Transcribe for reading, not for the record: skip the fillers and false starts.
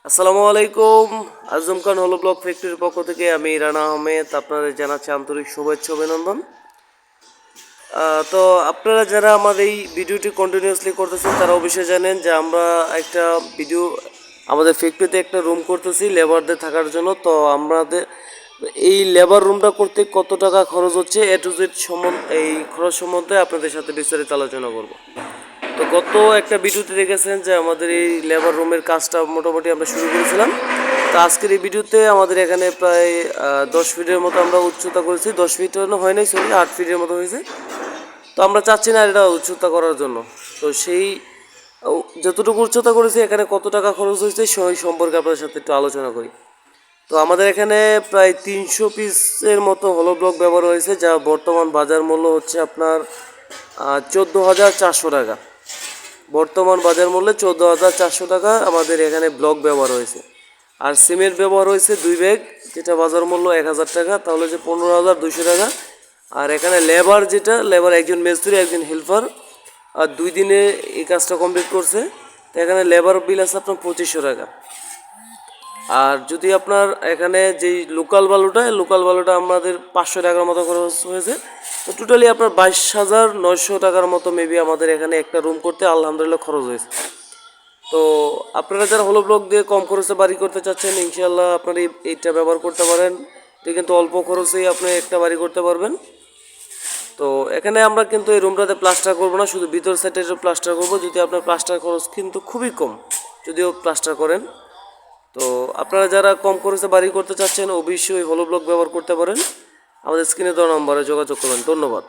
আসসালামু আলাইকুম। আজম খান হলো ব্লক ফ্যাক্টরির পক্ষ থেকে আমি রানা আহমেদ আপনাদের জানাচ্ছি আন্তরিক শুভেচ্ছা অভিনন্দন। তো আপনারা যারা আমার এই ভিডিওটি কন্টিনিউয়াসলি করতেছেন তারা অবশ্যই জানেন যে আমরা একটা ভিডিও আমাদের ফ্যাক্টরিতে একটা রুম করতেছি লেবারদের থাকার জন্য। তো আমাদের এই লেবার রুমটা করতে কত টাকা খরচ হচ্ছে এ টু জেড এই খরচ সম্বন্ধে আপনাদের সাথে বিস্তারিত আলোচনা করব। তো গত একটা ভিডিওতে দেখেছেন যে আমাদের এই লেবার রুমের কাজটা মোটামুটি আমরা শুরু করেছিলাম। তো আজকের এই ভিডিওতে আমাদের এখানে প্রায় 10 ফিটের মতো আমরা উচ্চতা করেছি। 10 ফিট হয় নাই, সরি 8 ফিটের মতো হয়েছে। তো আমরা চাচ্ছি না এটা উচ্চতা করার জন্য। তো সেই যতটুকু উচ্চতা করেছি এখানে কত টাকা খরচ হয়েছে সেই সম্পর্কে আপনাদের সাথে একটু আলোচনা করি। তো আমাদের এখানে প্রায় 300 পিসের মতো হলো ব্লক ব্যবহার হয়েছে, যা বর্তমান বাজার মূল্য হচ্ছে আপনার 14,400 টাকা। বর্তমান বাজার মূল্যে 14,400 টাকা আমাদের এখানে ব্লক ব্যবহার হয়েছে। আর সিমেন্ট ব্যবহার হয়েছে 2 ব্যাগ, যেটা বাজার মূল্য 1,000 টাকা, তাহলে যে 15,200 টাকা। আর এখানে লেবার লেবার একজন মিস্ত্রি একজন হেল্পার, আর 2 দিনে এই কাজটা কমপ্লিট করছে। তো এখানে লেবার বিল আছে আপনার 2500 টাকা। আর যদি আপনার এখানে যেই লোকাল বালুটা আমাদের 500 টাকার মতো খরচ হয়েছে। তো টোটালি আপনার 22,900 টাকার মতো মেবি আমাদের এখানে একটা রুম করতে আলহামদুলিল্লাহ খরচ হয়েছে। তো আপনারা যারা হলো ব্লক দিয়ে কম খরচে বাড়ি করতে চাচ্ছেন, ইনশাল্লাহ আপনারা এইটা ব্যবহার করতে পারেন। এটা কিন্তু অল্প খরচেই আপনি একটা বাড়ি করতে পারবেন। তো এখানে আমরা কিন্তু এই রুমটাতে প্লাস্টার করবো না, শুধু ভিতর সাইডে প্লাস্টার করবো। যদি আপনার প্লাস্টার খরচ কিন্তু খুবই কম, যদিও প্লাস্টার করেন। তো আপনারা যারা কম খরচে বাড়ি করতে চাচ্ছেন অবশ্যই হলো ব্লক ব্যবহার করতে পারেন। আমাদের স্ক্রিনে দেওয়া নম্বরে যোগাযোগ করবেন। ধন্যবাদ।